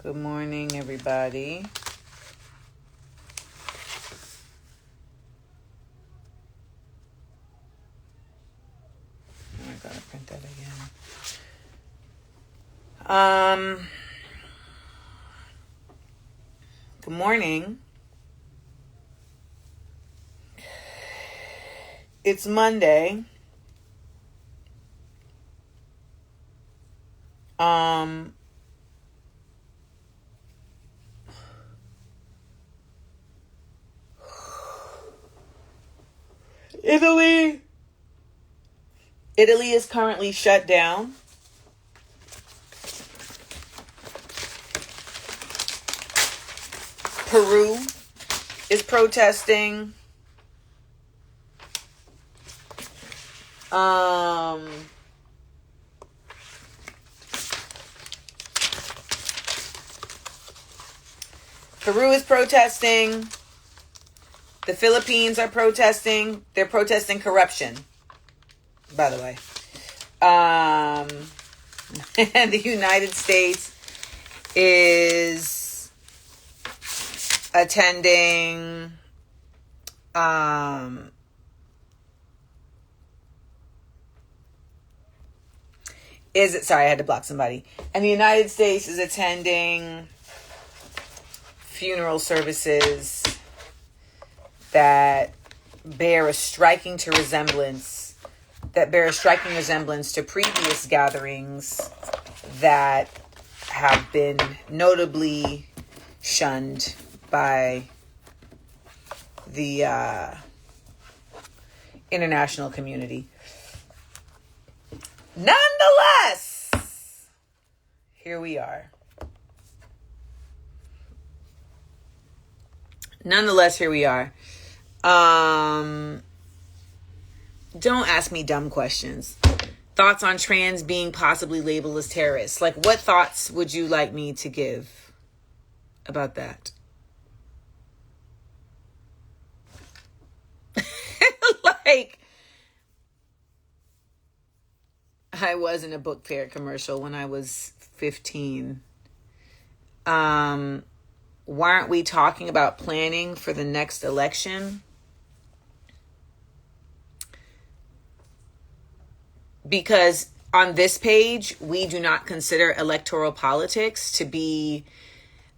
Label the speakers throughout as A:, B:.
A: Good morning, everybody. Oh, I gotta print that again. Good morning. It's Monday. Italy is currently shut down. Peru is protesting. Peru is protesting. The Philippines are protesting. They're protesting corruption, by the way. And the United States is attending sorry, I had to block somebody. And the United States is attending funeral services that bear a striking resemblance to previous gatherings that have been notably shunned by the international community. Nonetheless, here we are. Don't ask me dumb questions. Thoughts on trans being possibly labeled as terrorists. Like, what thoughts would you like me to give about that? Like, I was in a book fair commercial when I was 15. Why aren't we talking about planning for the next election? Because on this page, we do not consider electoral politics to be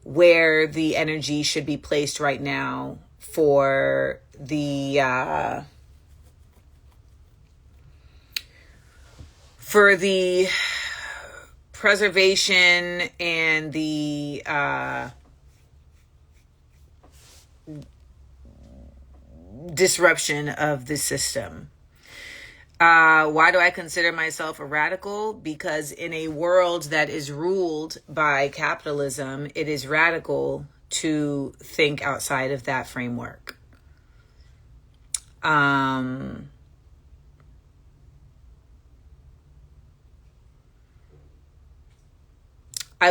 A: where the energy should be placed right now for the preservation and the disruption of the system. Why do I consider myself a radical? Because in a world that is ruled by capitalism, it is radical to think outside of that framework. I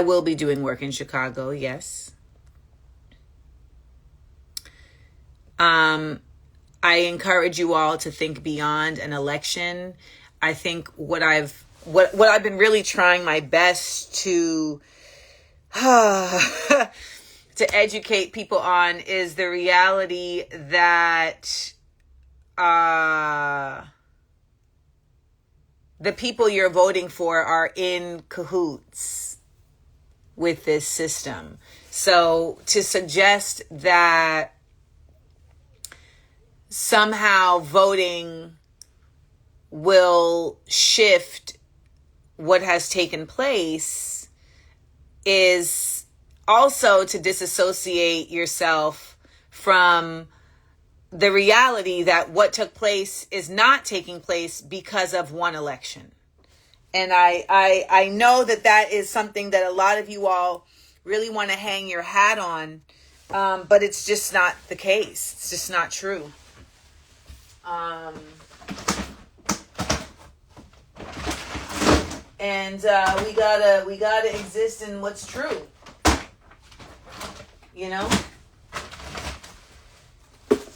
A: will be doing work in Chicago, yes. I encourage you all to think beyond an election. I think what I've been really trying my best to to educate people on is the reality that the people you're voting for are in cahoots with this system. So to suggest that somehow voting will shift what has taken place is also to disassociate yourself from the reality that what took place is not taking place because of one election. And I know that is something that a lot of you all really want to hang your hat on, but it's just not the case. It's just not true. And we gotta exist in what's true. You know?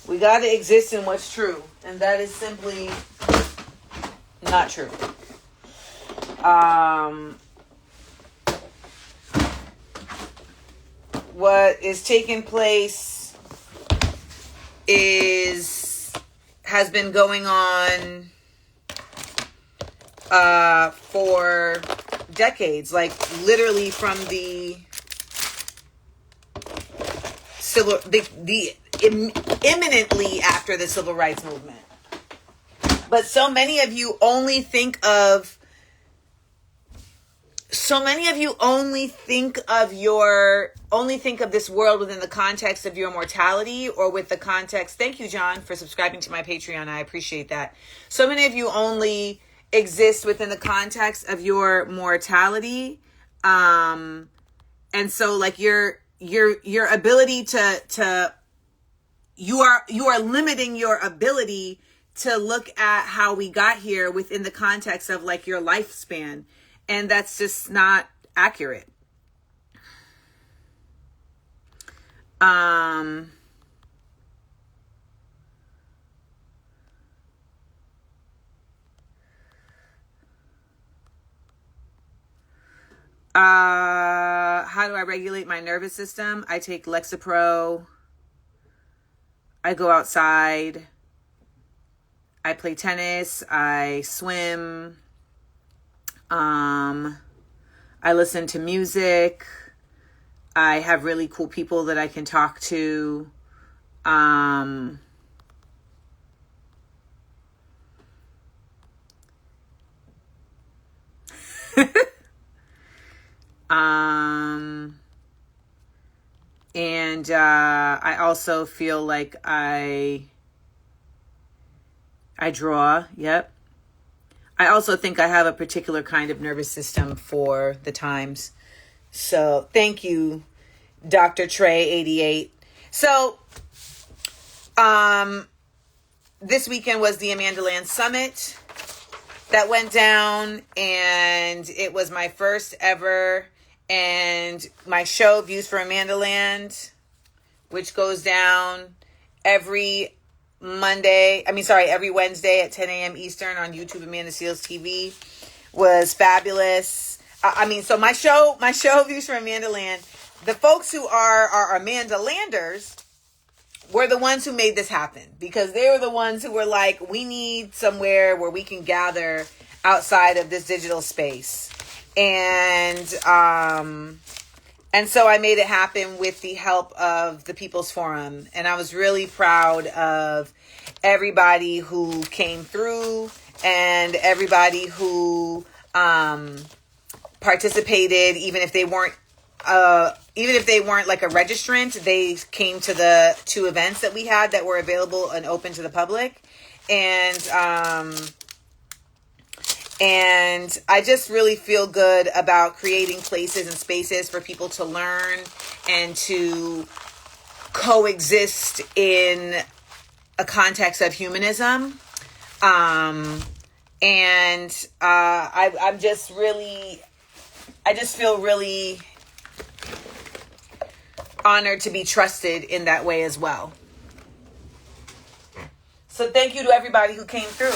A: We gotta exist in what's true. And that is simply not true. what is taking place has been going on for decades, like literally from the imminently after the civil rights movement. But so many of you only think of this world within the context of your mortality, or with the context. Thank you, John, for subscribing to my Patreon. I appreciate that. So many of you only exist within the context of your mortality. And so like your ability you are limiting your ability to look at how we got here within the context of like your lifespan. And that's just not accurate. How do I regulate my nervous system? I take Lexapro. I go outside. I play tennis. I swim. I listen to music. I have really cool people that I can talk to. And I also feel like I draw. Yep. I also think I have a particular kind of nervous system for the times. So thank you, Dr. Trey 88. So this weekend was the Amandaseales Summit that went down, and it was my first ever, and my show Views for Amandaland, which goes down every Wednesday at 10 a.m. Eastern on YouTube, Amandaseales TV, was fabulous. So my show Views for Amandaland, the folks who are our Amandalanders were the ones who made this happen, because they were the ones who were like, we need somewhere where we can gather outside of this digital space. And so I made it happen with the help of the People's Forum. And I was really proud of everybody who came through and everybody who participated, even if they weren't like a registrant. They came to the 2 events that we had that were available and open to the public. And I just really feel good about creating places and spaces for people to learn and to coexist in a context of humanism. I just feel really honored to be trusted in that way as well. So thank you to everybody who came through.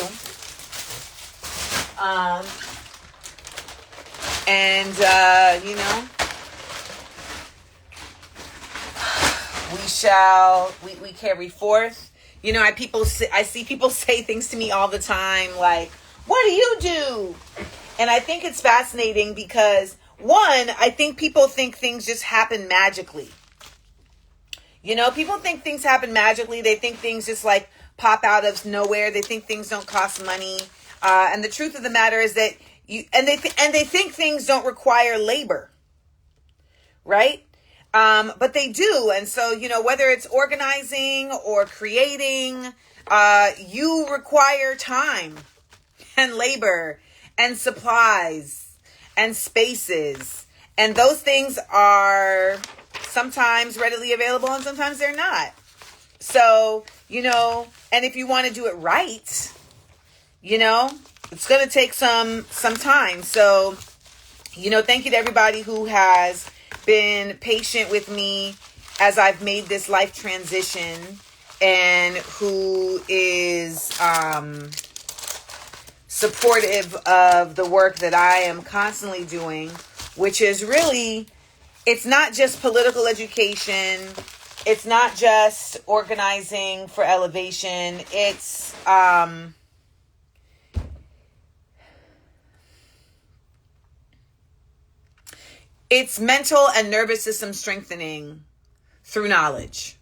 A: We carry forth. I see people say things to me all the time like, what do you do? And I think it's fascinating because, one, I think people think things just happen magically. People think things happen magically. They think things just like pop out of nowhere. They think things don't cost money. And the truth of the matter is that they think things don't require labor, right? But they do. And so, whether it's organizing or creating, you require time and labor and supplies and spaces. And those things are sometimes readily available and sometimes they're not. So, and if you want to do it right, it's going to take some time. So, thank you to everybody who has been patient with me as I've made this life transition, and who is supportive of the work that I am constantly doing, which is really it's not just political education. It's not just organizing for elevation. It's mental and nervous system strengthening through knowledge.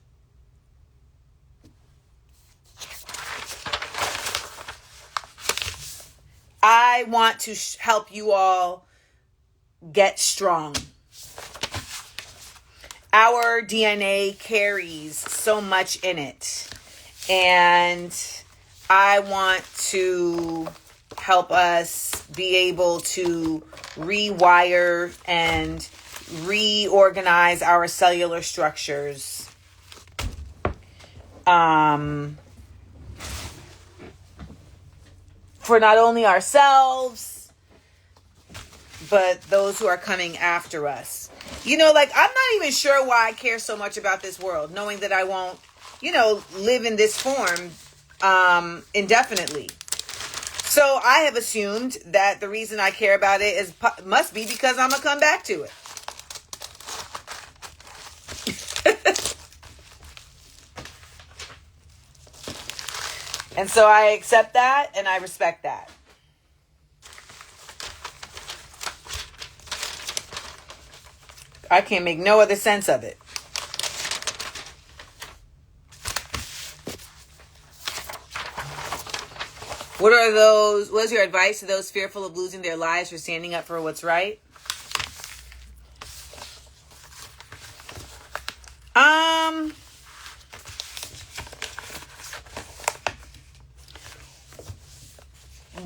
A: I want to help you all get strong. Our DNA carries so much in it. And I want to help us be able to rewire and reorganize our cellular structures. For not only ourselves, but those who are coming after us. I'm not even sure why I care so much about this world, knowing that I won't, live in this form indefinitely. So I have assumed that the reason I care about it must be because I'm going to come back to it. And so I accept that and I respect that. I can't make no other sense of it. What is your advice to those fearful of losing their lives for standing up for what's right?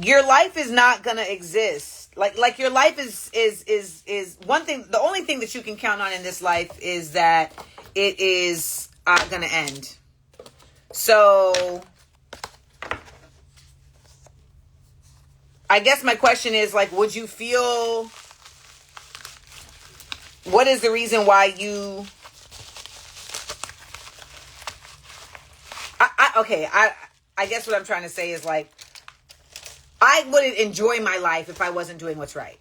A: Your life is not gonna exist. Like your life is one thing. The only thing that you can count on in this life is that it is gonna end. So I guess my question is, would you feel, what is the reason why you, I guess what I'm trying to say is, I wouldn't enjoy my life if I wasn't doing what's right.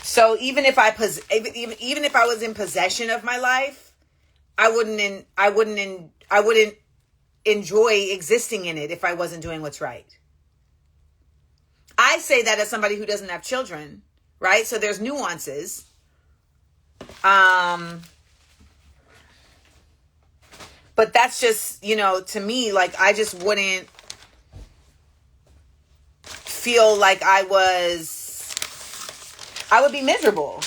A: So even if I was in possession of my life, I wouldn't enjoy existing in it if I wasn't doing what's right. I say that as somebody who doesn't have children, right? So there's nuances. But that's just, to me, I just wouldn't feel like I would be miserable.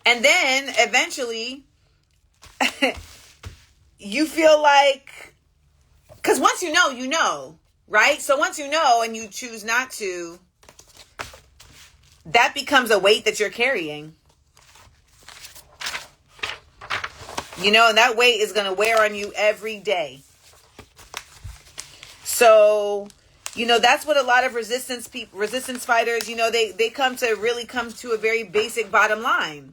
A: And then eventually you feel like, because once you know, right? So once you know and you choose not to, that becomes a weight that you're carrying. And that weight is going to wear on you every day. So, that's what a lot of resistance fighters, they come to a very basic bottom line.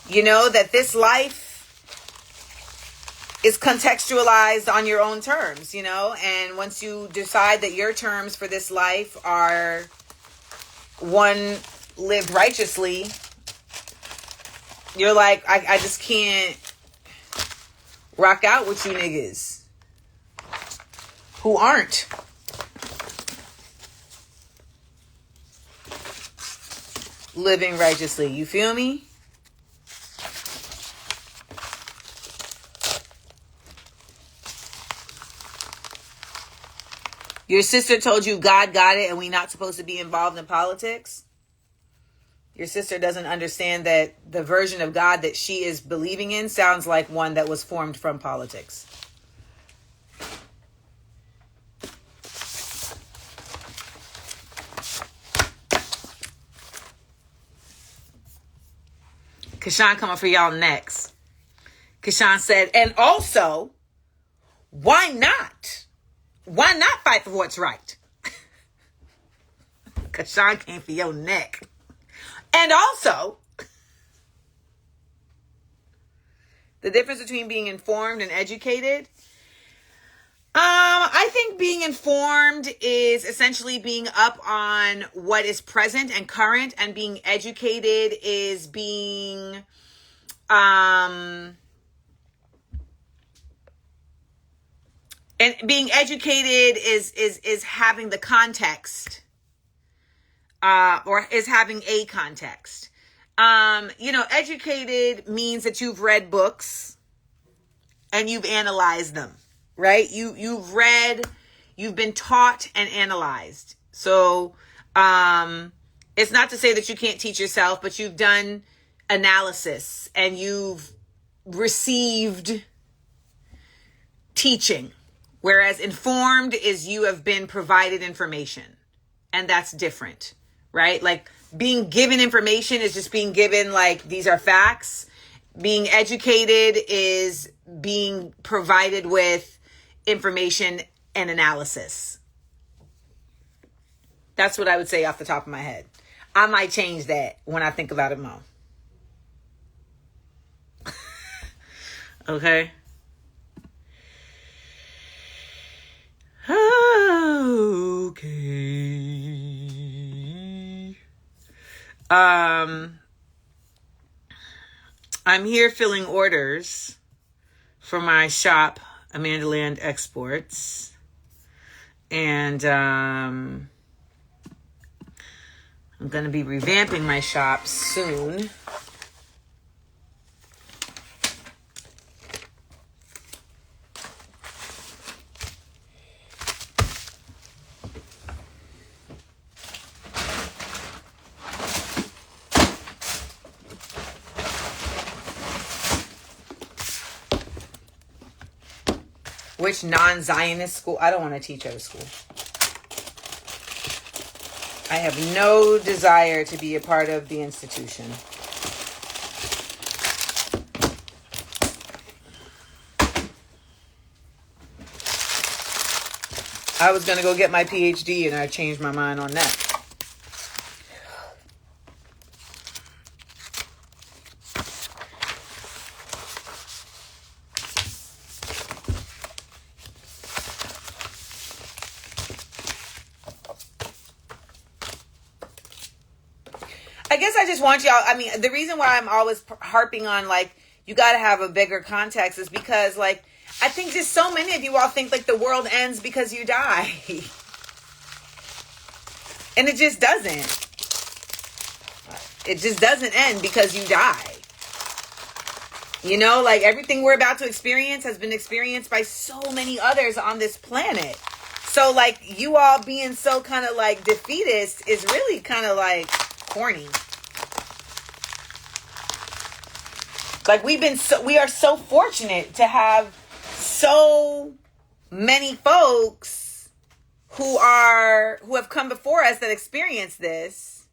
A: That this life is contextualized on your own terms, and once you decide that your terms for this life are one lived righteously, you're like, I just can't rock out with you niggas who aren't. Living righteously. You feel me? Your sister told you God got it and we not supposed to be involved in politics? Your sister doesn't understand that the version of God that she is believing in sounds like one that was formed from politics. Kashawn coming for y'all next. Kashawn said, and also, why not? Why not fight for what's right? Kashawn came for your neck. And also, the difference between being informed and educated. I think being informed is essentially being up on what is present and current, and being educated is being, and being educated is having the context, or is having a context. Educated means that you've read books and you've analyzed them, right? You've read, you've been taught and analyzed. So, it's not to say that you can't teach yourself, but you've done analysis and you've received teaching. Whereas informed is you have been provided information, and that's different, right? Like being given information is just being given, like, these are facts. Being educated is being provided with information and analysis. That's what I would say off the top of my head. I might change that when I think about it more. Okay. Okay. I'm here filling orders for my shop, Amandaseales Exports. And I'm going to be revamping my shop soon. Which non-Zionist school? I don't want to teach at a school. I have no desire to be a part of the institution. I was going to go get my PhD and I changed my mind on that. I guess I just want y'all, the reason why I'm always harping on, like, you got to have a bigger context is because, like, I think just so many of you all think, like, the world ends because you die. And it just doesn't. It just doesn't end because you die. You know, like, everything we're about to experience has been experienced by so many others on this planet. So, like, you all being so kind of, like, defeatist is really kind of, like, corny. Like, we are so fortunate to have so many folks who have come before us that experienced this.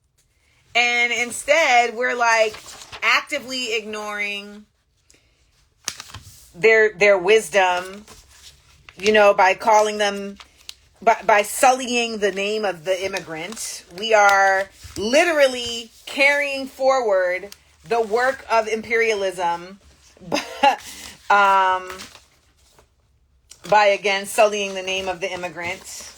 A: And instead, we're, like, actively ignoring their wisdom, you know, by calling them, by sullying the name of the immigrant. We are literally carrying forward the work of imperialism by again sullying the name of the immigrant.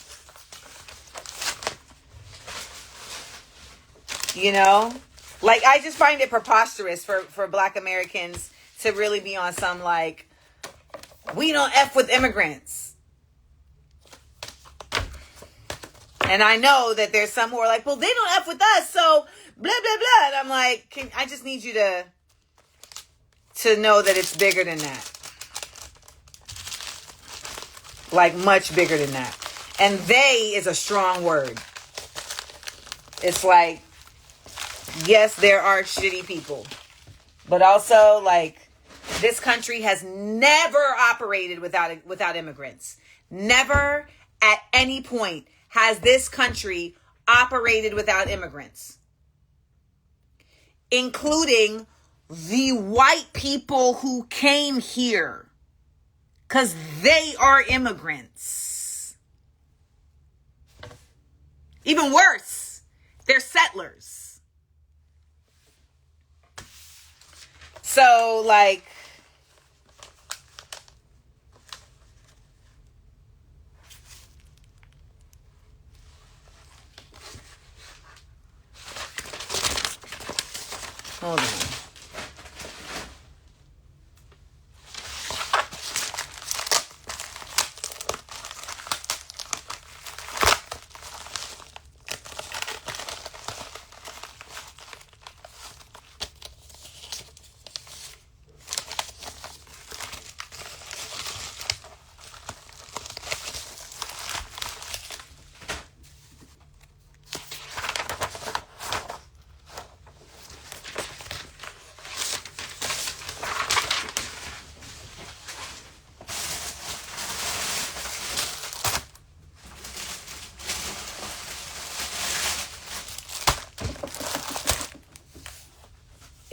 A: You know, like, I just find it preposterous for Black Americans to really be on some, like, we don't F with immigrants. And I know that there's some who are like, well, they don't F with us, so blah, blah, blah. And I'm like, I just need you to know that it's bigger than that. Like, much bigger than that. And they is a strong word. It's like, yes, there are shitty people. But also, like, this country has never operated without immigrants. Never at any point has this country operated without immigrants, including the white people who came here, because they are immigrants. Even worse, they're settlers. So, like,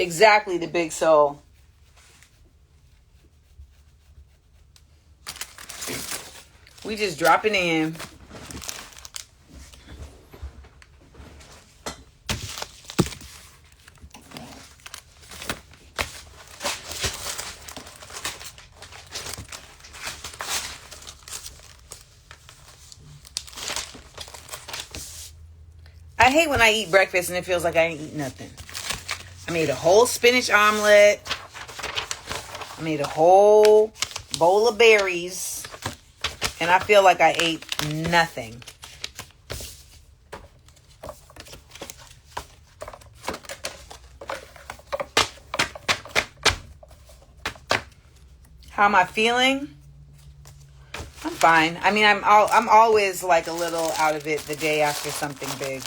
A: Exactly, the big soul. We just dropping in. I hate when I eat breakfast and it feels like I ain't eat nothing. I made a whole spinach omelet. I made a whole bowl of berries. And I feel like I ate nothing. How am I feeling? I'm fine. I mean, I'm always like a little out of it the day after something big.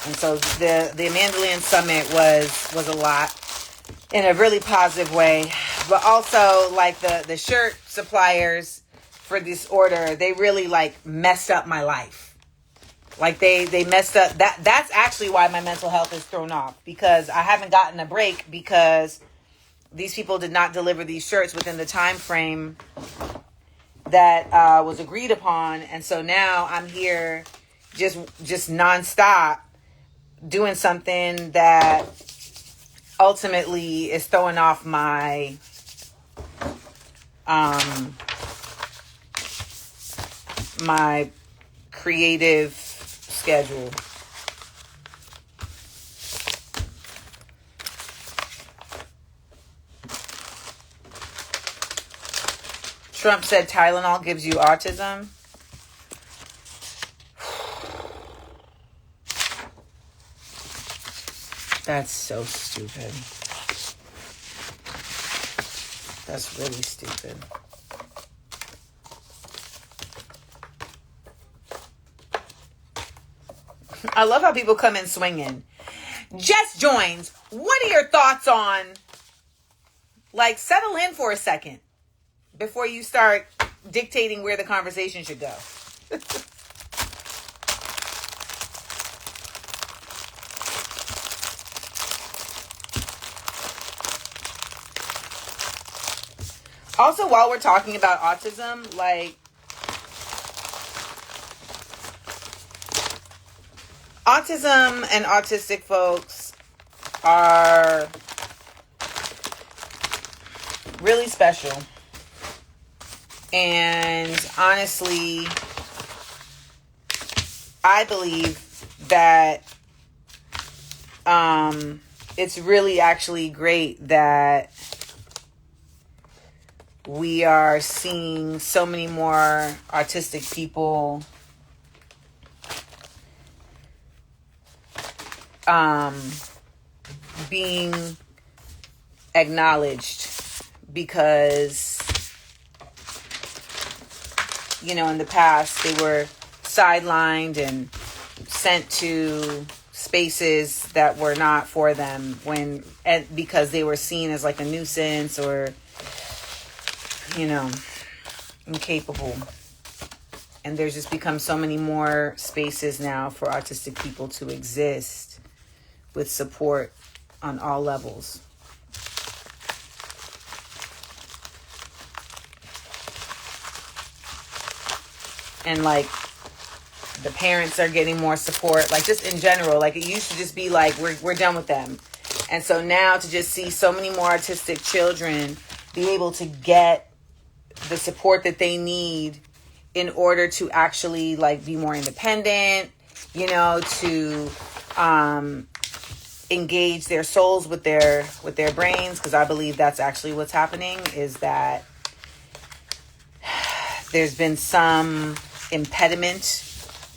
A: And so the Amandaseales Summit was a lot in a really positive way. But also, like, the shirt suppliers for this order, they really, like, messed up my life. Like, they messed up. That's actually why my mental health is thrown off. Because I haven't gotten a break because these people did not deliver these shirts within the time frame that was agreed upon. And so now I'm here just nonstop doing something that ultimately is throwing off my my creative schedule. Trump said Tylenol gives you autism. That's so stupid. That's really stupid. I love how people come in swinging. Just joins. What are your thoughts on, like, settle in for a second before you start dictating where the conversation should go. Also, while we're talking about autism, like, autism and autistic folks are really special. And honestly, I believe that it's really actually great that we are seeing so many more autistic people being acknowledged, because, you know, in the past they were sidelined and sent to spaces that were not for them because they were seen as like a nuisance or, you know, incapable. And there's just become so many more spaces now for autistic people to exist with support on all levels. And like, the parents are getting more support, like, just in general. Like, it used to just be like, we're done with them. And so now to just see so many more autistic children be able to get the support that they need in order to actually, like, be more independent, you know, to engage their souls with their brains, because I believe that's actually what's happening, is that there's been some impediment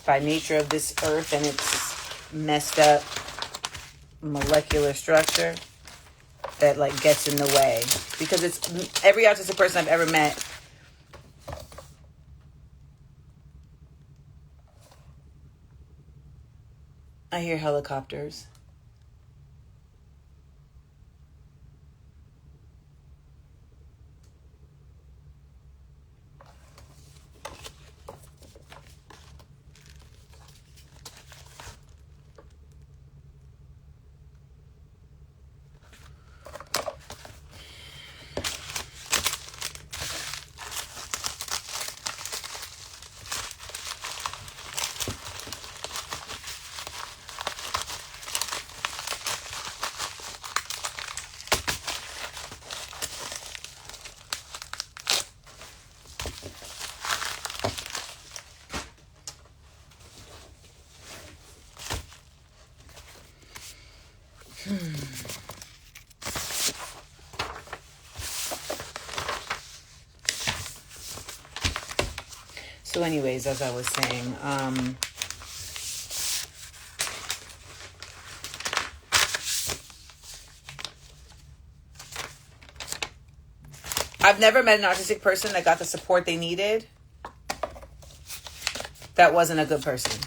A: by nature of this earth and its messed up molecular structure that, like, gets in the way. Because it's every autistic person I've ever met I hear helicopters. So anyways, as I was saying, I've never met an autistic person that got the support they needed that wasn't a good person.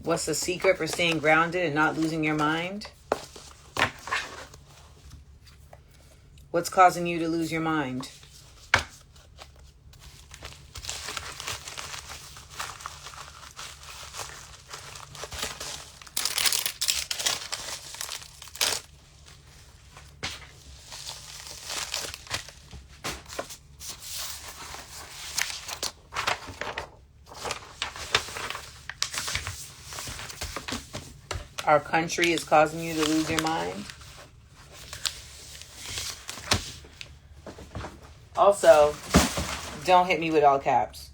A: What's the secret for staying grounded and not losing your mind? What's causing you to lose your mind? Our country is causing you to lose your mind. Also, don't hit me with all caps.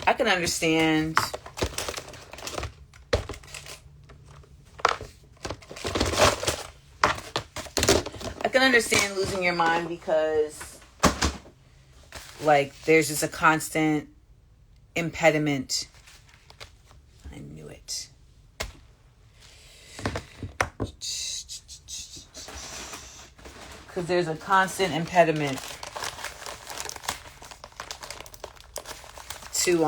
A: I can understand losing your mind because, like, there's just a constant impediment. I knew it. Because there's a constant impediment to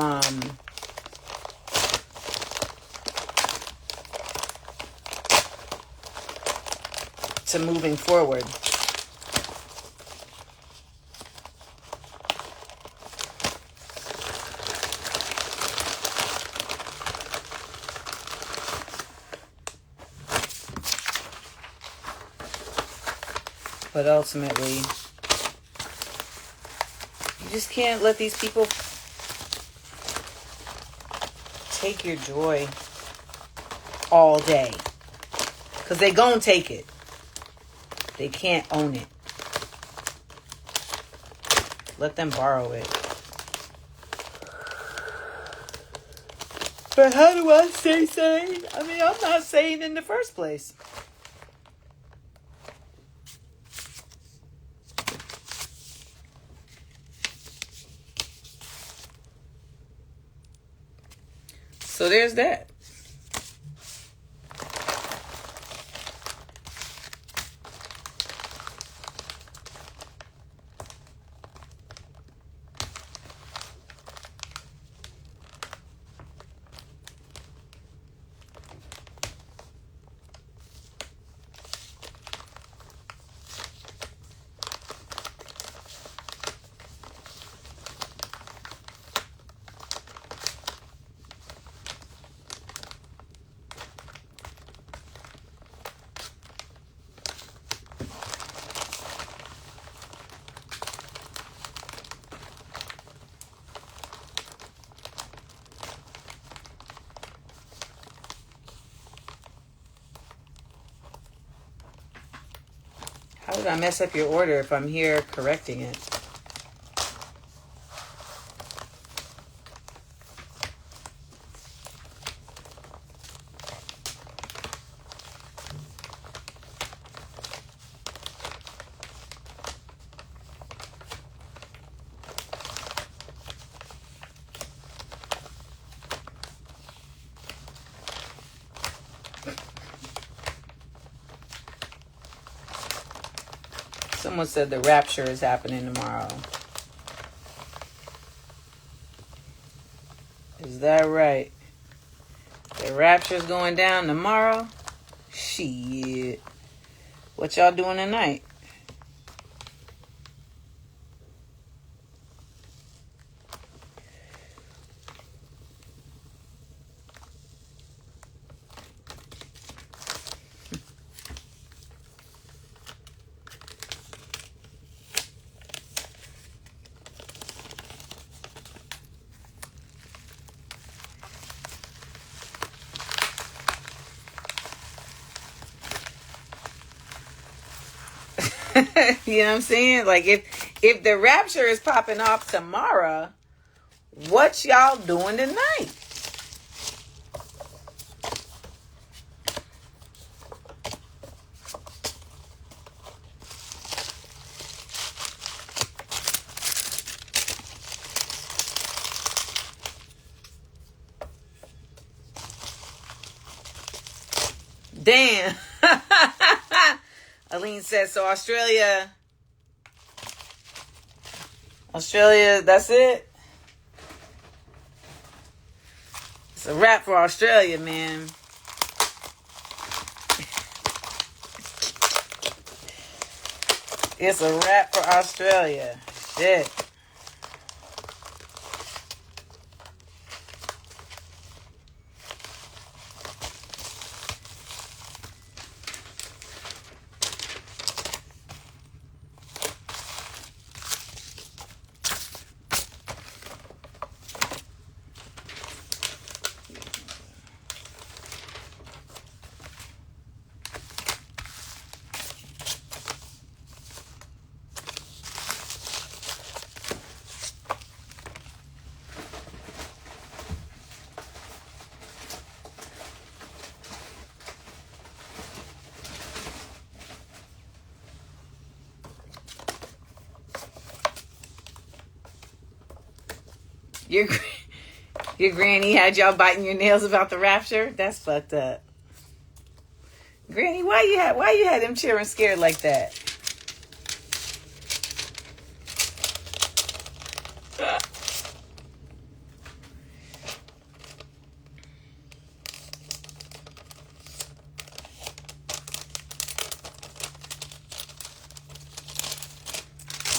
A: moving forward. But ultimately, you just can't let these people take your joy all day. Because they gon' take it. They can't own it. Let them borrow it. But how do I stay sane? I mean, I'm not sane in the first place. So there's that. How did I mess up your order if I'm here correcting it? Someone said the rapture is happening tomorrow. Is that right? The rapture's going down tomorrow? Shit. What y'all doing tonight? You know what I'm saying? Like, if the rapture is popping off tomorrow, what y'all doing tonight? Damn. Aline says, so Australia, that's it? It's a wrap for Australia, man. It's a wrap for Australia. Shit. Your granny had y'all biting your nails about the rapture? That's fucked up. Granny, why you had them children scared like that?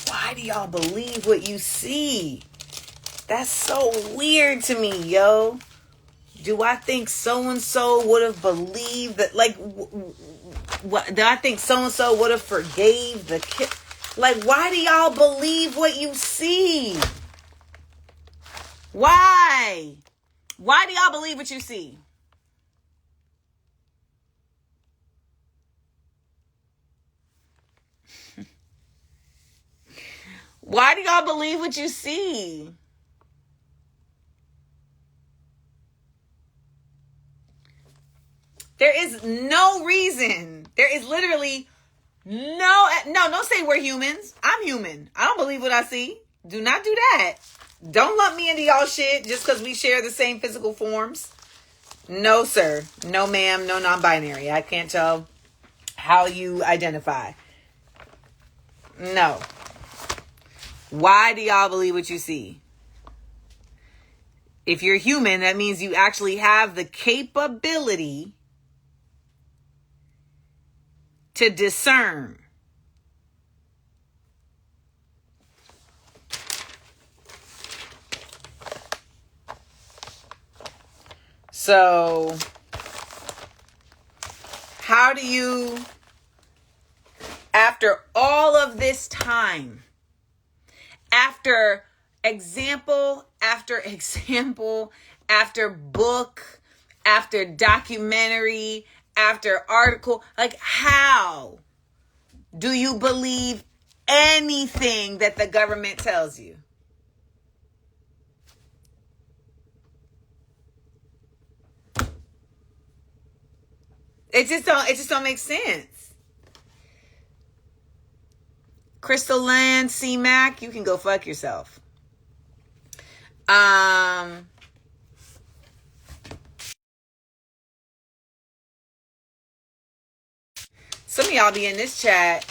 A: Why do y'all believe what you see? That's so weird to me, yo. Do I think so-and-so would have believed that, like, what? Do I think so-and-so would have forgave the kid? Like, why do y'all believe what you see? Why? Why do y'all believe what you see? Why do y'all believe what you see? There is no reason. There is literally no, don't say we're humans. I'm human. I don't believe what I see. Do not do that. Don't lump me into y'all shit just because we share the same physical forms. No, sir. No, ma'am. No, non-binary. I can't tell how you identify. No. Why do y'all believe what you see? If you're human, that means you actually have the capability to discern. So, how do you, after all of this time, after example after example, after book, after documentary, after article, like, how do you believe anything that the government tells you? It just don't make sense. Crystal Land, C-Mac, you can go fuck yourself. Some of y'all be in this chat.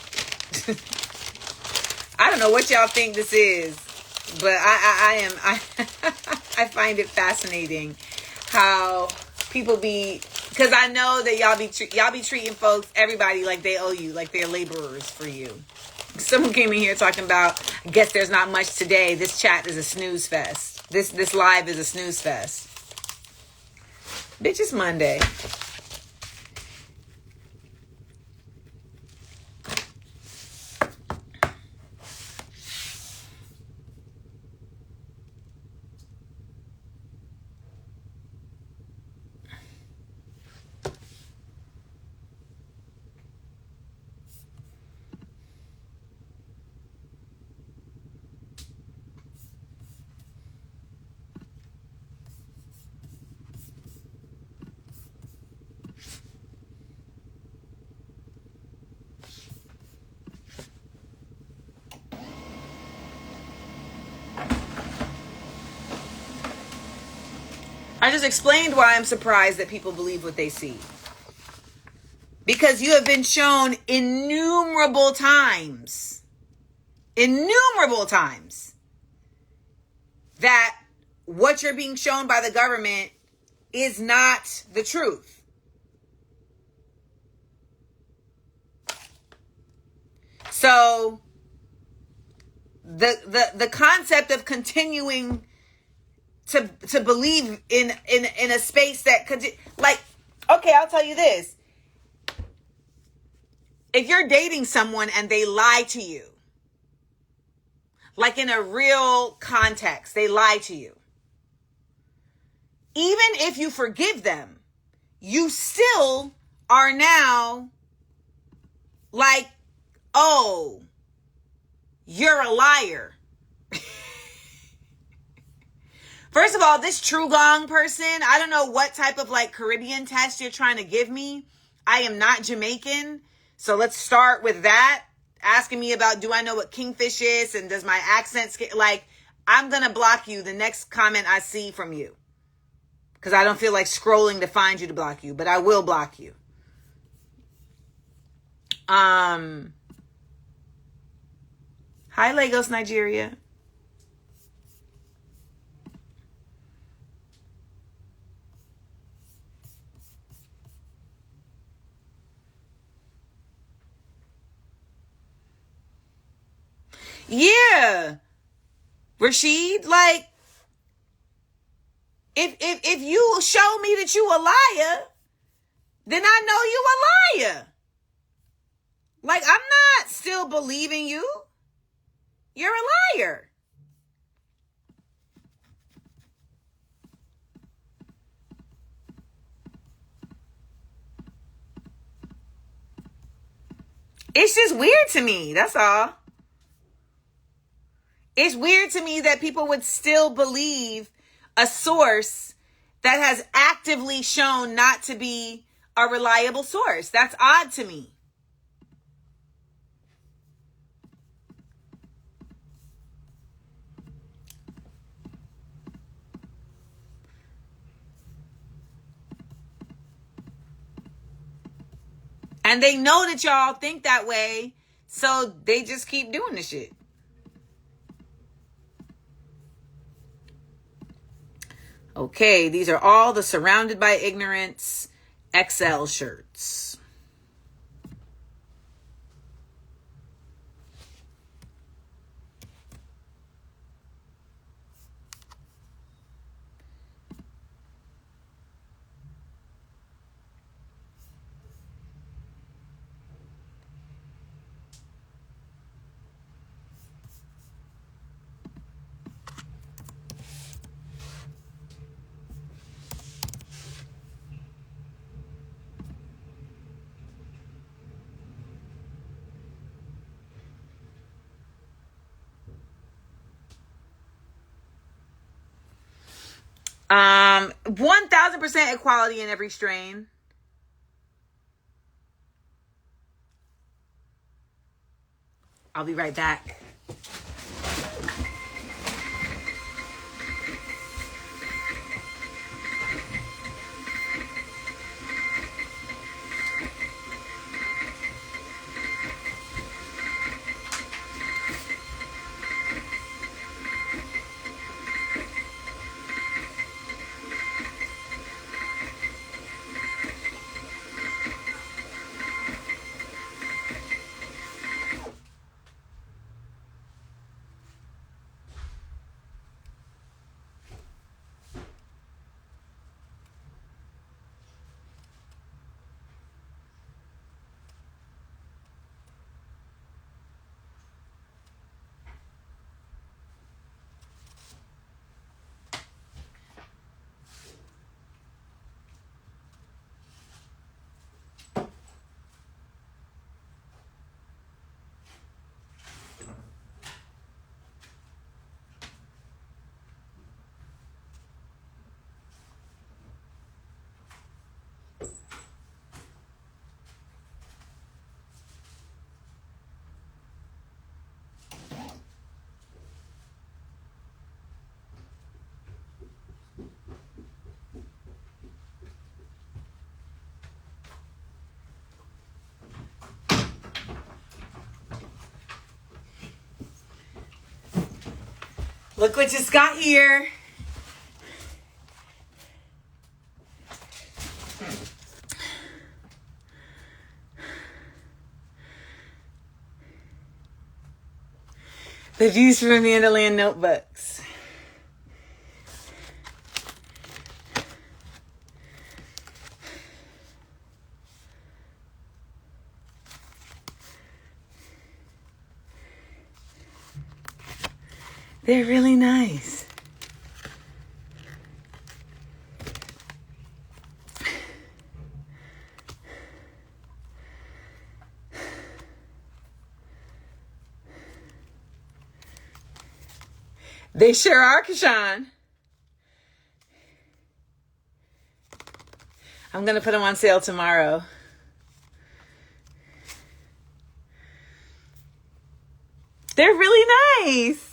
A: I don't know what y'all think this is, but I find it fascinating how people be Because I know that y'all be treating folks, everybody, like they owe you, like they're laborers for you. Someone came in here talking about, I guess there's not much today. This chat is a snooze fest. This live is a snooze fest. Bitch, it's Monday. I just explained why I'm surprised that people believe what they see. Because you have been shown innumerable times that what you're being shown by the government is not the truth. So the concept of continuing to believe in a space that could, like, okay, I'll tell you this. If you're dating someone and they lie to you, like in a real context, they lie to you, even if you forgive them, you still are now like, oh, you're a liar. First of all, this True Gong person, I don't know what type of like Caribbean test you're trying to give me. I am not Jamaican. So let's start with that. Asking me about, do I know what kingfish is? And does my accent, like, I'm going to block you the next comment I see from you. Because I don't feel like scrolling to find you to block you. But I will block you. Hi, Lagos, Nigeria. Yeah, Rashid, like, if you show me that you a liar, then I know you a liar. Like, I'm not still believing you. You're a liar. It's just weird to me, that's all. It's weird to me that people would still believe a source that has actively shown not to be a reliable source. That's odd to me. And they know that y'all think that way, so they just keep doing the shit. Okay, these are all the Surrounded by Ignorance XL shirts. Um, 1000% equality in every strain. I'll be right back. Look what just got here. The views from Amandaland notebooks. They're really nice. They sure are, Kashan. I'm going to put them on sale tomorrow. They're really nice.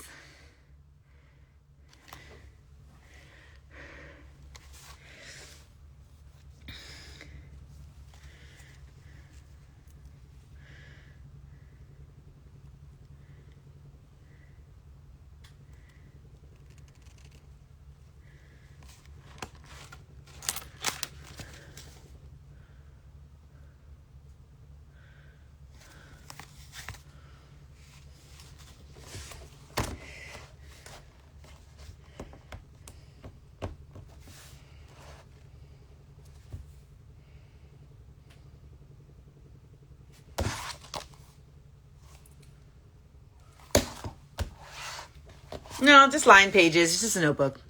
A: No, just line pages. It's just a notebook.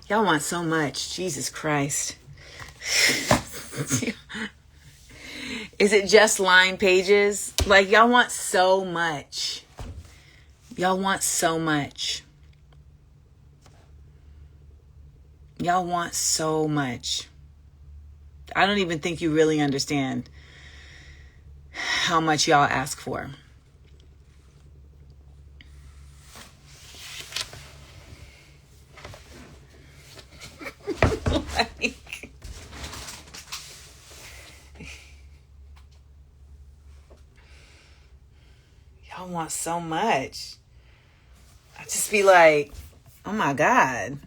A: Y'all want so much. Jesus Christ. Is it just line pages? Like, y'all want so much. Y'all want so much. Y'all want so much. I don't even think you really understand how much y'all ask for. Y'all want so much. I just be like, oh my God.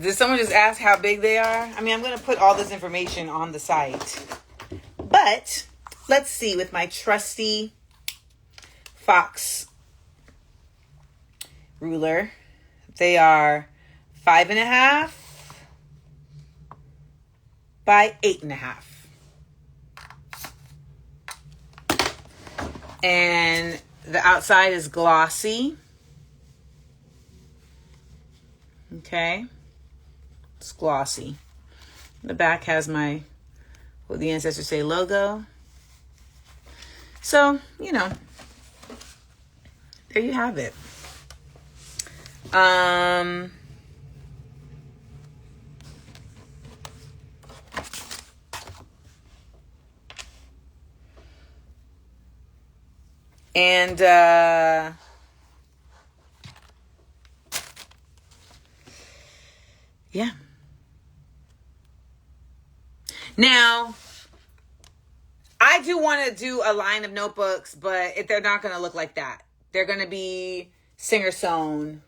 A: Did someone just ask how big they are? I mean, I'm going to put all this information on the site. But let's see with my trusty Fox ruler. They are 5.5 by 8.5. And the outside is glossy. Okay. It's glossy. The back has my, what the ancestors say, logo. So, you know, there you have it. And yeah. Now, I do want to do a line of notebooks, but they're not going to look like that. They're going to be singer sewn.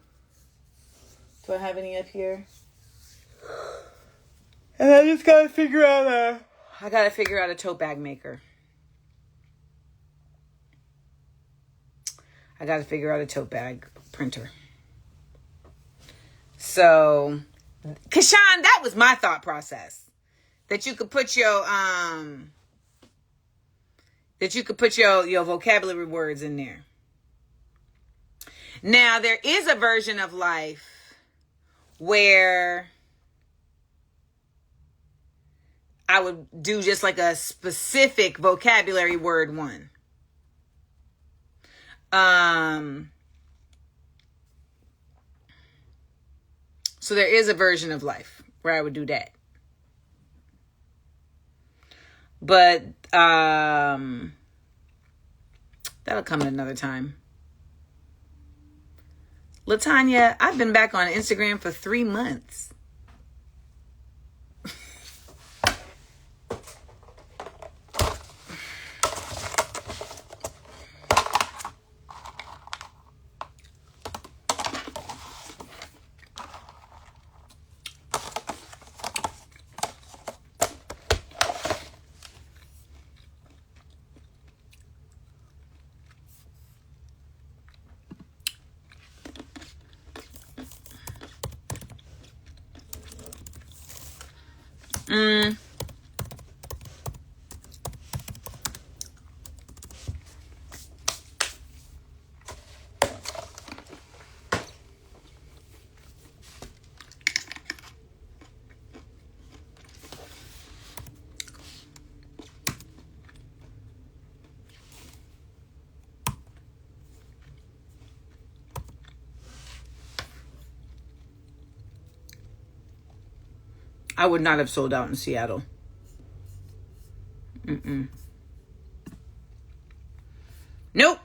A: Do I have any up here? And I just got to figure out a tote bag maker. I got to figure out a tote bag printer. So, Kashan, that was my thought process. That you could put your vocabulary words in there. Now, there is a version of life where I would do just like a specific vocabulary word one. So there is a version of life where I would do that. But that'll come at another time. LaTanya, I've been back on Instagram for 3 months. I would not have sold out in Seattle. Nope.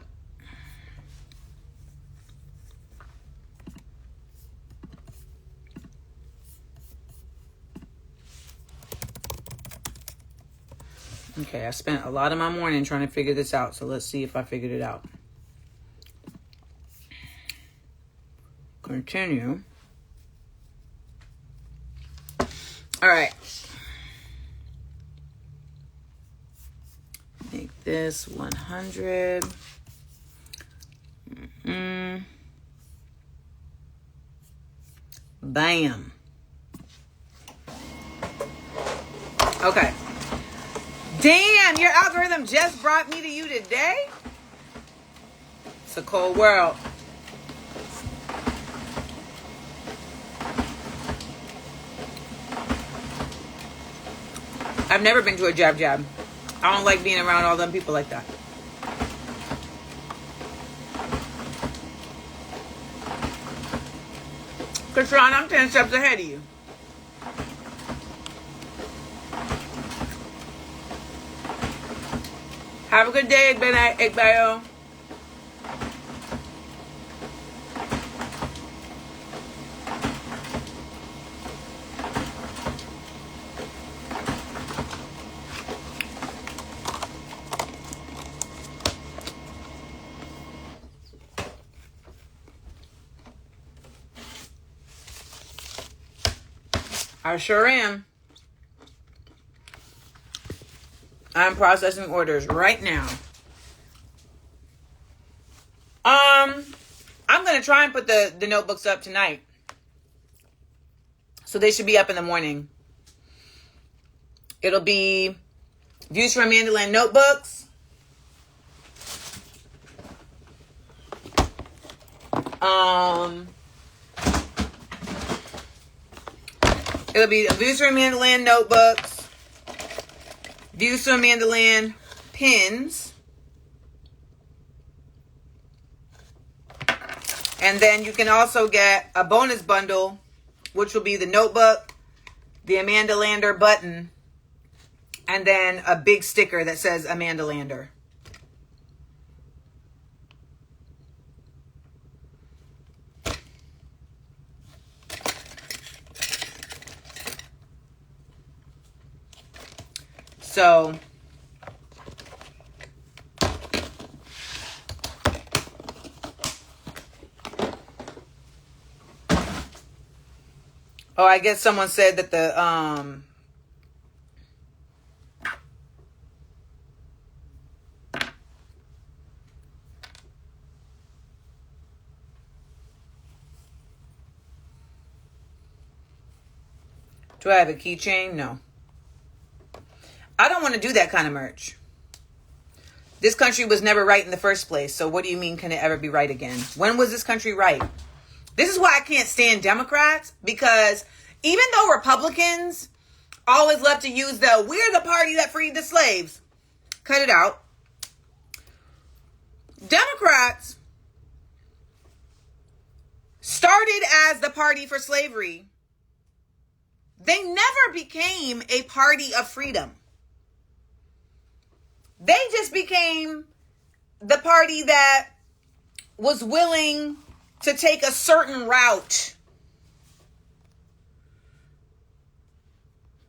A: Okay, I spent a lot of my morning trying to figure this out, so let's see if I figured it out. Continue. All right. Make this 100. Bam. Okay. Damn, your algorithm just brought me to you today? It's a cold world. I've never been to a jab. I don't like being around all them people like that. Katron, I'm 10 steps ahead of you. Have a good day, Igbayo. I sure am. I'm processing orders right now. I'm going to try and put the notebooks up tonight. So they should be up in the morning. It'll be Views from Amandaland notebooks. It'll be Views from Amandaland notebooks. Views from Amandaland pins. And then you can also get a bonus bundle, which will be the notebook, the Amandalander button, and then a big sticker that says Amandalander. So I guess someone said that the do I have a keychain? No. I don't want to do that kind of merch. This country was never right in the first place. So what do you mean, can it ever be right again? When was this country right? This is why I can't stand Democrats, because even though Republicans always love to use we're the party that freed the slaves. Cut it out. Democrats started as the party for slavery They never became a party of freedom. They just became the party that was willing to take a certain route.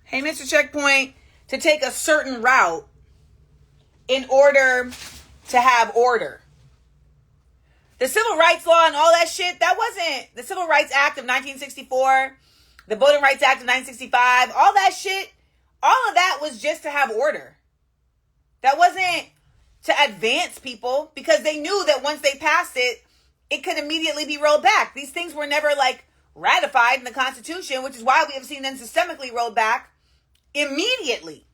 A: Hey, Mr. Checkpoint, to take a certain route in order to have order. The Civil Rights Law and all that shit, that wasn't the Civil Rights Act of 1964, the Voting Rights Act of 1965, all that shit, all of that was just to have order. That wasn't to advance people, because they knew that once they passed it, it could immediately be rolled back. These things were never like ratified in the Constitution, which is why we have seen them systemically rolled back immediately.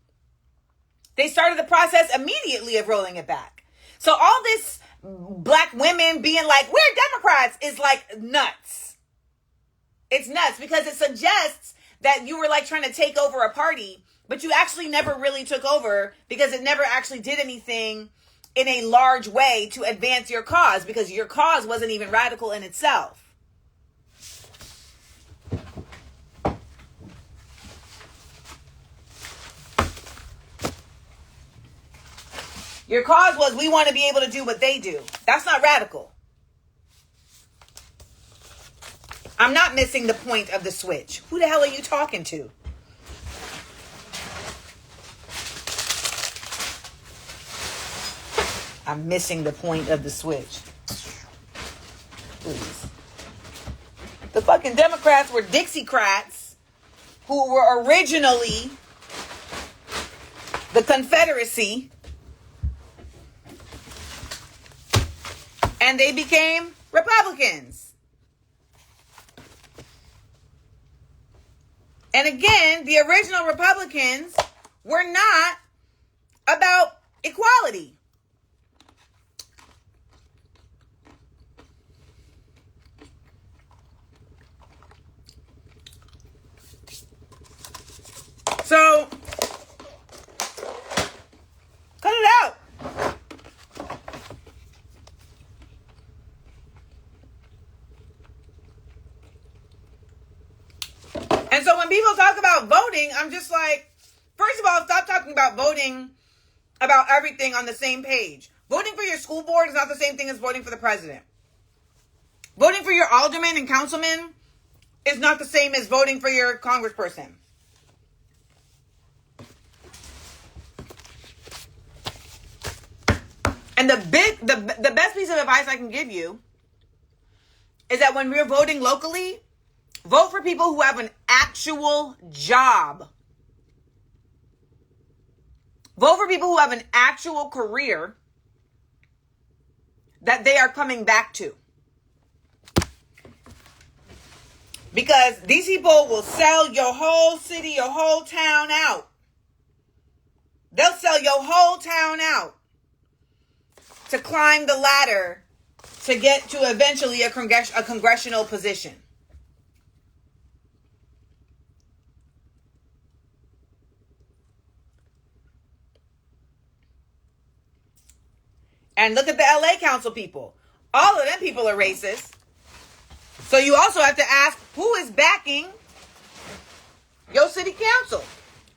A: They started the process immediately of rolling it back. So all this black women being like, we're Democrats, is like nuts. It's nuts because it suggests that you were like trying to take over a party, but you actually never really took over because it never actually did anything in a large way to advance your cause, because your cause wasn't even radical in itself. Your cause was, we want to be able to do what they do. That's not radical. I'm not missing the point of the switch. Who the hell are you talking to? I'm missing the point of the switch. Please. The fucking Democrats were Dixiecrats, who were originally the Confederacy, and they became Republicans. And again, the original Republicans were not about equality. So, cut it out. And so when people talk about voting, I'm just like, first of all, stop talking about voting about everything on the same page. Voting for your school board is not the same thing as voting for the president. Voting for your alderman and councilman is not the same as voting for your congressperson. And the best piece of advice I can give you is that when we're voting locally, vote for people who have an actual job. Vote for people who have an actual career that they are coming back to. Because these people will sell your whole city, your whole town out. They'll sell your whole town out to climb the ladder to get to eventually a congressional position. And look at the LA council people. All of them people are racist. So you also have to ask, who is backing your city council?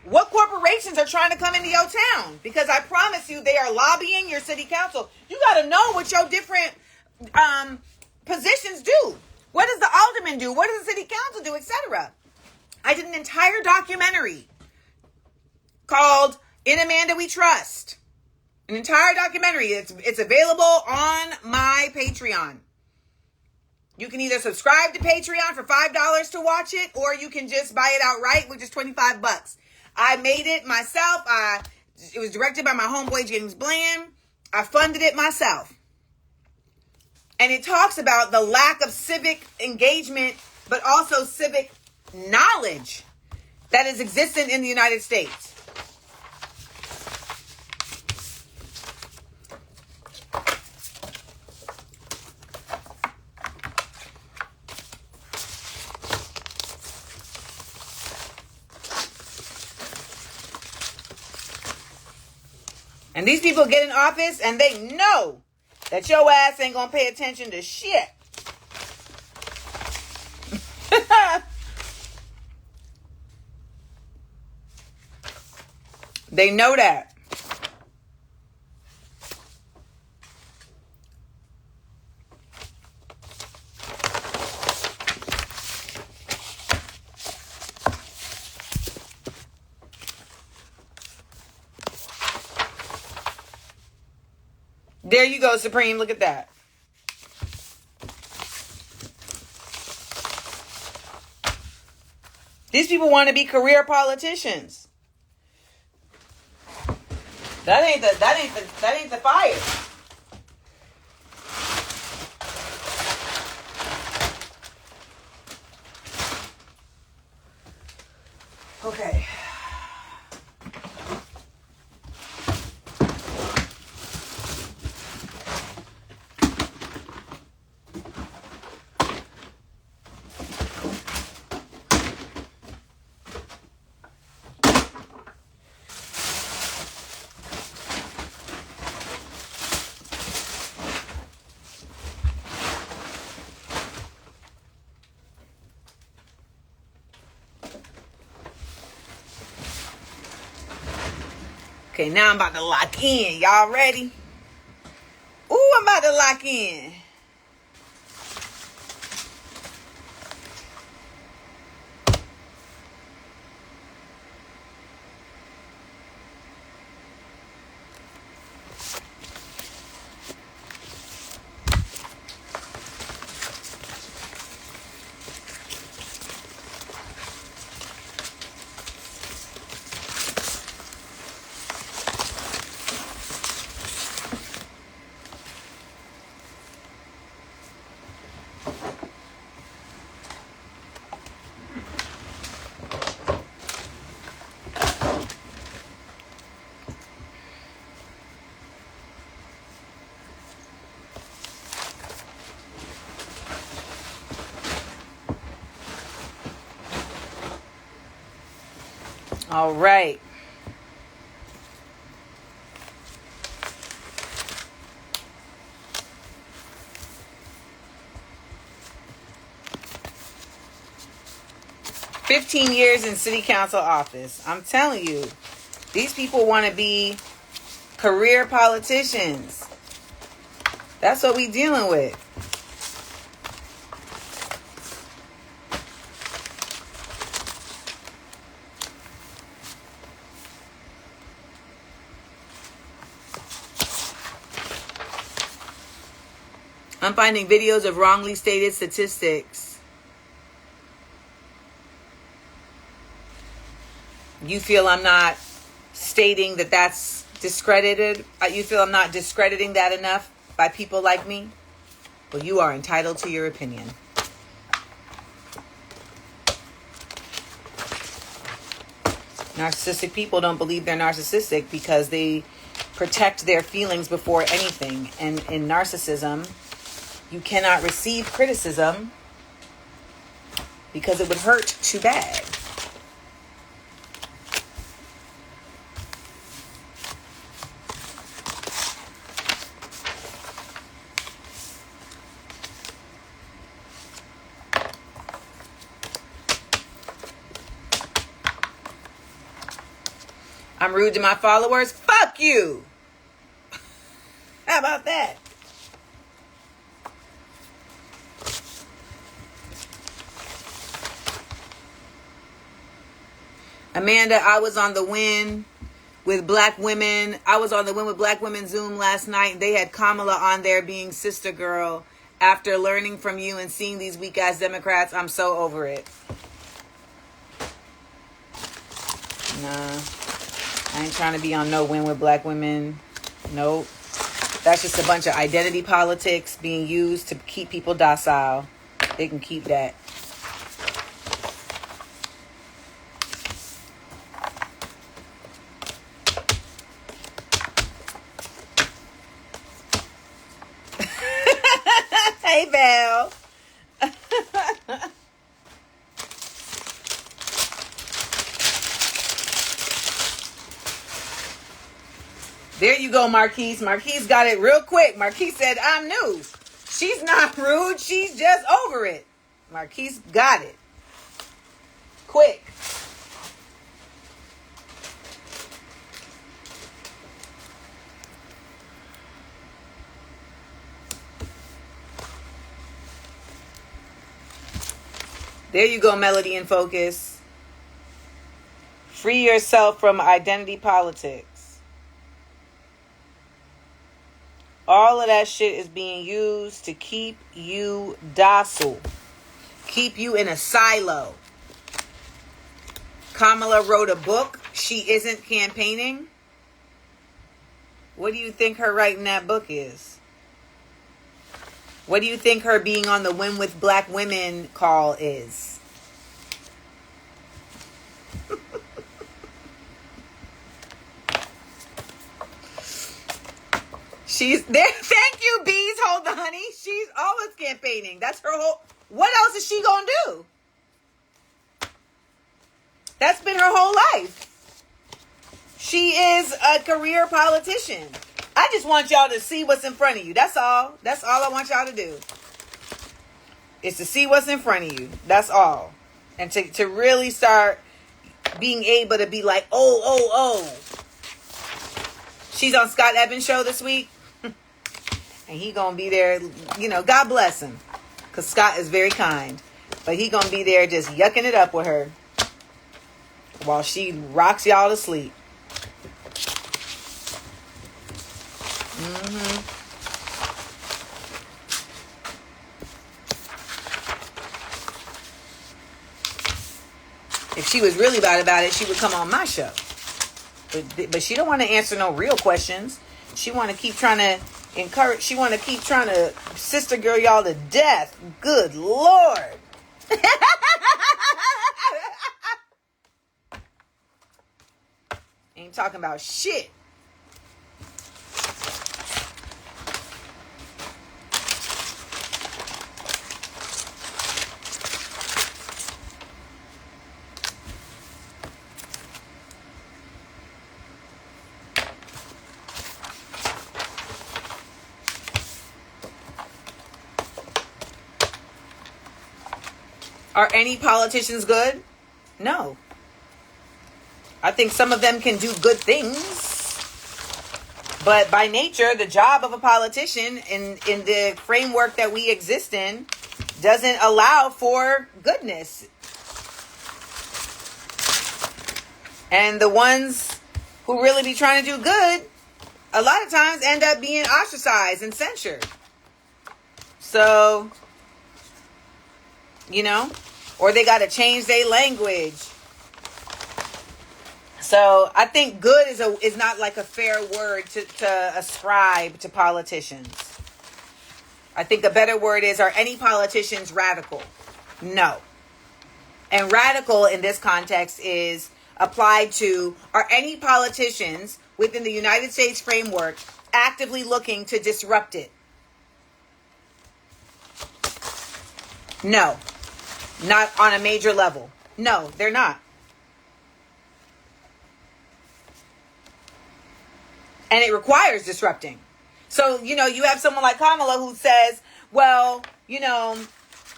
A: What corporations are trying to come into your town? Because I promise you, they are lobbying your city council. You got to know what your different positions do. What does the alderman do? What does the city council do, etc.? I did an entire documentary called In Amanda We Trust. An entire documentary. It's available on my Patreon. You can either subscribe to Patreon for $5 to watch it, or you can just buy it outright, which is $25. I made it myself. It was directed by my homeboy, James Bland. I funded it myself. And it talks about the lack of civic engagement, but also civic knowledge that is existent in the United States. And these people get in office and they know that your ass ain't gonna pay attention to shit. They know that. There you go, Supreme. Look at that. These people want to be career politicians. That ain't the fire. Okay. Okay, now I'm about to lock in. Y'all ready? Ooh, I'm about to lock in. All right. "15 years in city council office." I'm telling you, these people want to be career politicians. That's what we dealing with. I'm finding videos of wrongly stated statistics. You feel I'm not stating that that's discredited? You feel I'm not discrediting that enough by people like me? Well, you are entitled to your opinion. Narcissistic people don't believe they're narcissistic because they protect their feelings before anything. And in narcissism, you cannot receive criticism because it would hurt too bad. I'm rude to my followers? Fuck you! How about that? Amanda, I was on the Win with Black Women. I was on the Win with Black Women Zoom last night. They had Kamala on there being sister girl. After learning from you and seeing these weak ass Democrats, I'm so over it. Nah, I ain't trying to be on no Win with Black Women. Nope. That's just a bunch of identity politics being used to keep people docile. They can keep that. Hey, Val. There you go, Marquise. Marquise got it real quick. Marquise said, I'm new. She's not rude. She's just over it. Marquise got it. Quick. There you go, Melody and Focus. Free yourself from identity politics. All of that shit is being used to keep you docile. Keep you in a silo. Kamala wrote a book. She isn't campaigning. What do you think her writing that book is? What do you think her being on the Win with Black Women call is? She's there. Thank you, Bees. Hold the honey. She's always campaigning. That's her whole... What else is she gonna do? That's been her whole life. She is a career politician. I just want y'all to see what's in front of you. That's all. That's all I want y'all to do. Is to see what's in front of you. That's all. And to really start being able to be like, oh. She's on Scott Evans' show this week. And he gonna be there, you know, God bless him. Because Scott is very kind. But he gonna be there just yucking it up with her. While she rocks y'all to sleep. If she was really bad about it, she would come on my show. But she don't want to answer no real questions. She want to keep trying to encourage. She want to keep trying to sister girl y'all to death. Good Lord. Ain't talking about shit. Are any politicians good? No. I think some of them can do good things. But by nature, the job of a politician in the framework that we exist in doesn't allow for goodness. And the ones who really be trying to do good, a lot of times end up being ostracized and censured. So, you know, or they got to change their language. So I think good is not like a fair word to ascribe to politicians. I think a better word is, are any politicians radical? No. And radical in this context is applied to, are any politicians within the United States framework actively looking to disrupt it? No. Not on a major level. No, they're not. And it requires disrupting. So, you know, you have someone like Kamala who says, well, you know,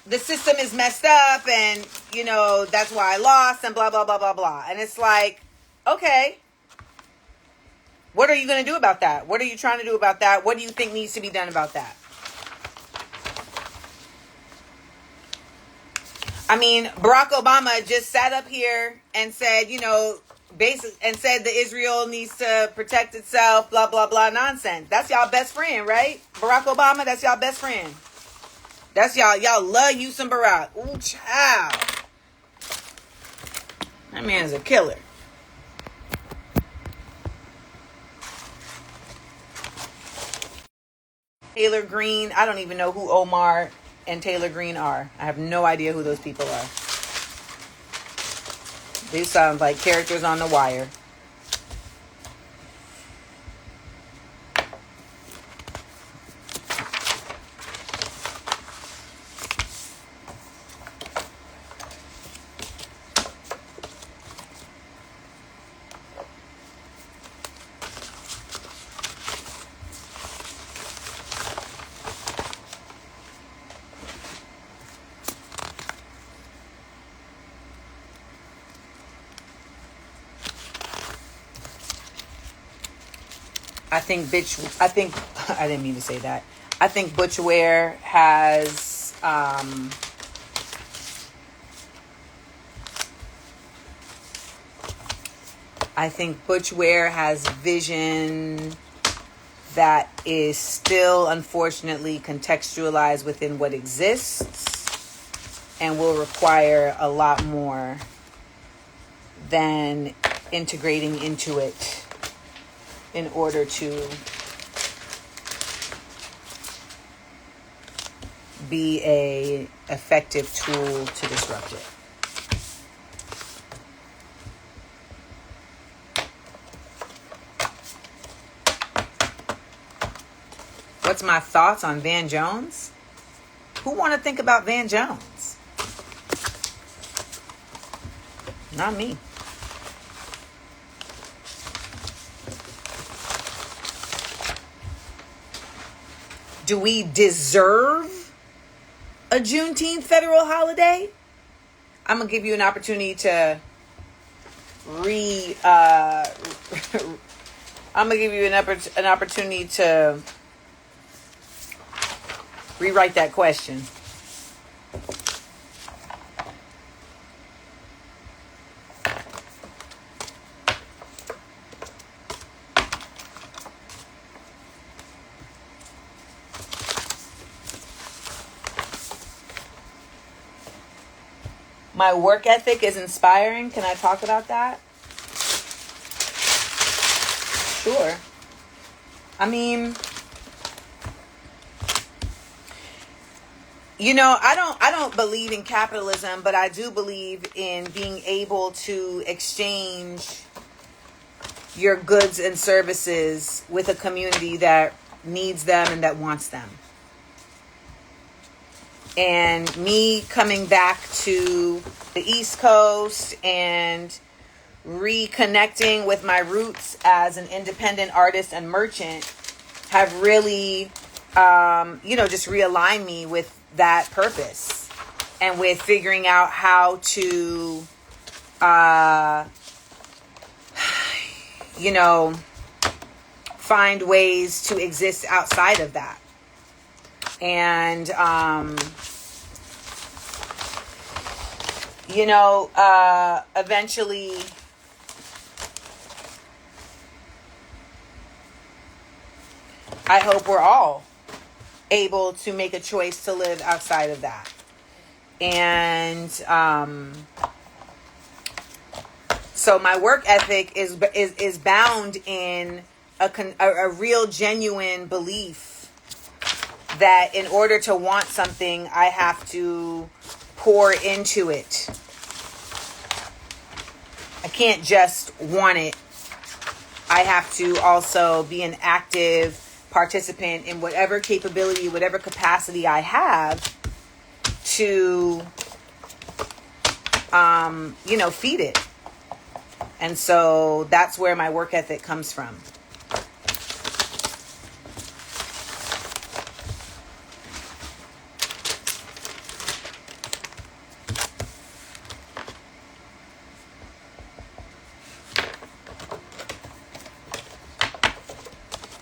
A: the system is messed up and, you know, that's why I lost and blah, blah, blah, blah, blah. And it's like, okay, what are you going to do about that? What are you trying to do about that? What do you think needs to be done about that? I mean, Barack Obama just sat up here and said, you know, and said that Israel needs to protect itself, blah, blah, blah, nonsense. That's y'all best friend, right? Barack Obama, that's y'all best friend. That's y'all love you some Barack. Ooh, child. That man's a killer. Taylor Green, I don't even know who Omar and Taylor Green are. I have no idea who those people are. They sound like characters on The Wire. I didn't mean to say that. I think Butch Ware has I think Butch Ware has vision that is still unfortunately contextualized within what exists and will require a lot more than integrating into it in order to be a effective tool to disrupt it. What's my thoughts on Van Jones? Who want to think about Van Jones? Not me. Do we deserve a Juneteenth federal holiday? I'm going to give you an opportunity to I'm going to give you an opportunity to rewrite that question. My work ethic is inspiring. Can I talk about that? Sure. I mean, you know, I don't believe in capitalism, but I do believe in being able to exchange your goods and services with a community that needs them and that wants them. And me coming back to the East Coast and reconnecting with my roots as an independent artist and merchant have really, just realigned me with that purpose and with figuring out how to, find ways to exist outside of that. And, eventually I hope we're all able to make a choice to live outside of that. And, so my work ethic is bound in a real genuine belief that in order to want something, I have to pour into it. I can't just want it. I have to also be an active participant in whatever capability, whatever capacity I have to, feed it. And so that's where my work ethic comes from.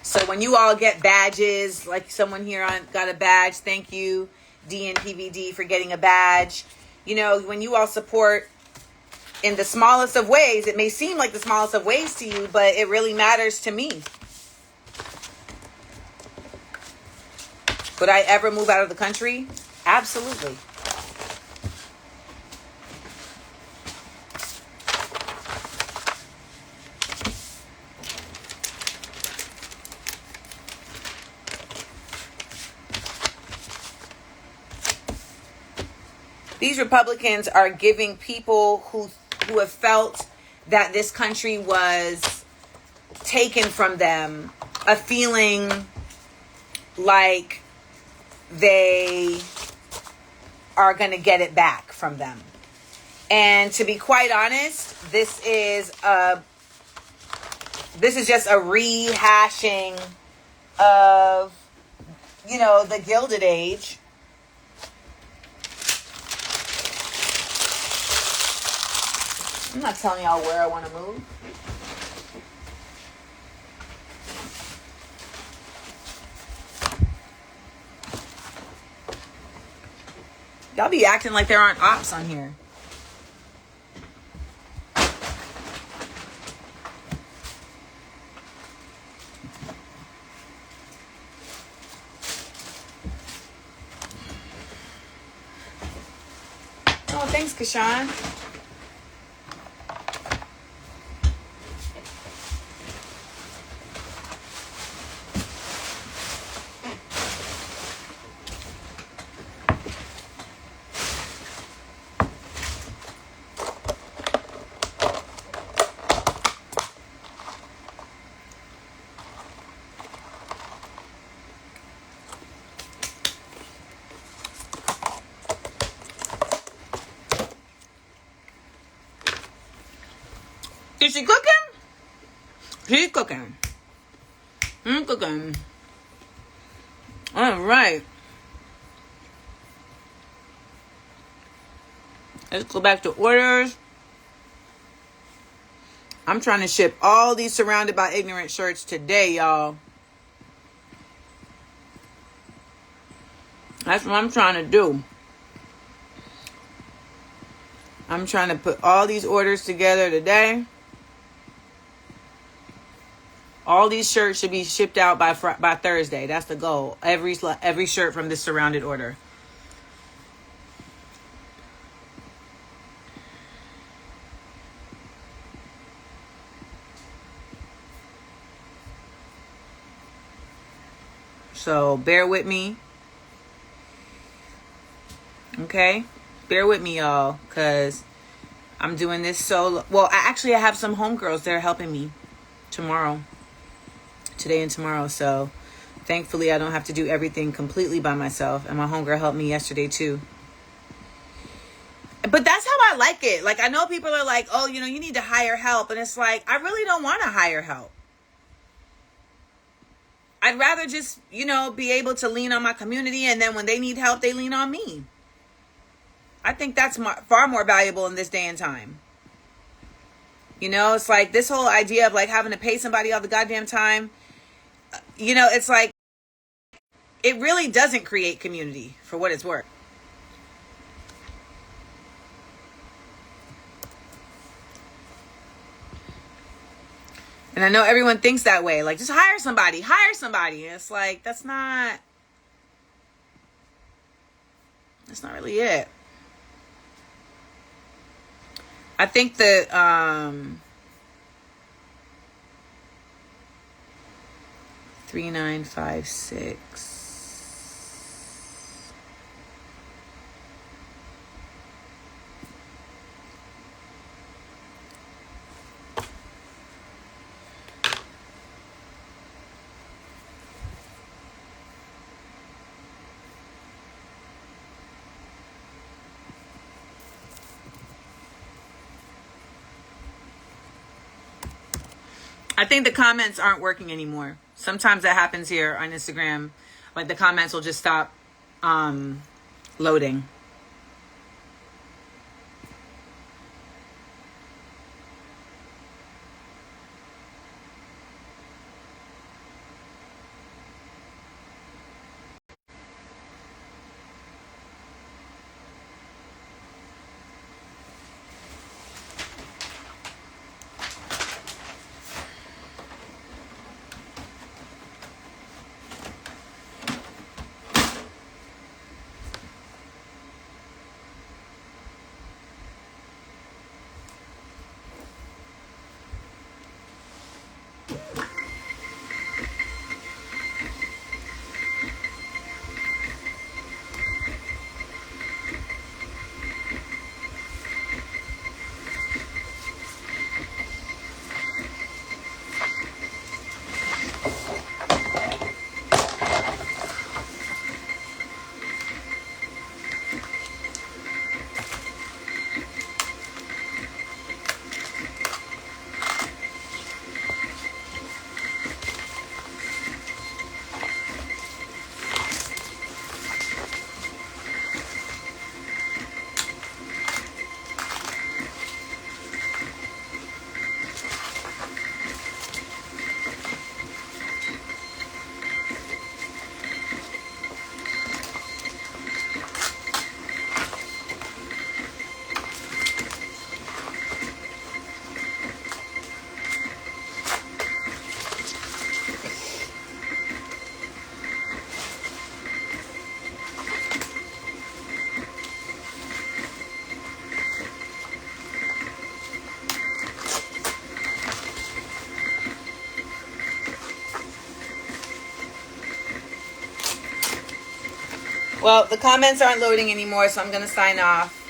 A: So when you all get badges, like someone here got a badge, thank you, DNPVD, for getting a badge. When you all support in the smallest of ways, it may seem like the smallest of ways to you, but it really matters to me. Would I ever move out of the country? Absolutely. These Republicans are giving people who have felt that this country was taken from them a feeling like they are going to get it back from them. And to be quite honest, this is just a rehashing of, the Gilded Age. I'm not telling y'all where I want to move. Y'all be acting like there aren't ops on here. Oh, thanks, Kashawn. Is she cooking? She's cooking. I'm cooking. All right. Let's go back to orders. I'm trying to ship all these Surrounded by Ignorant shirts today, y'all. That's what I'm trying to do. I'm trying to put all these orders together today. All these shirts should be shipped out by Thursday. That's the goal. Every shirt from this Surrounded order. So bear with me. Okay? Bear with me, y'all, because I'm doing this solo. Well, I have some homegirls that are helping me today and tomorrow. So thankfully, I don't have to do everything completely by myself. And my homegirl helped me yesterday, too. But that's how I like it. Like, I know people are like, oh, you need to hire help. And it's like, I really don't want to hire help. I'd rather just, be able to lean on my community. And then when they need help, they lean on me. I think that's far more valuable in this day and time. It's like this whole idea of like having to pay somebody all the goddamn time. It's like it really doesn't create community for what it's worth. And I know everyone thinks that way. Like, just hire somebody. And it's like, that's not really it. I think that 3956. I think the comments aren't working anymore. Sometimes that happens here on Instagram. Like the comments will just stop loading. Well, the comments aren't loading anymore, so I'm going to sign off.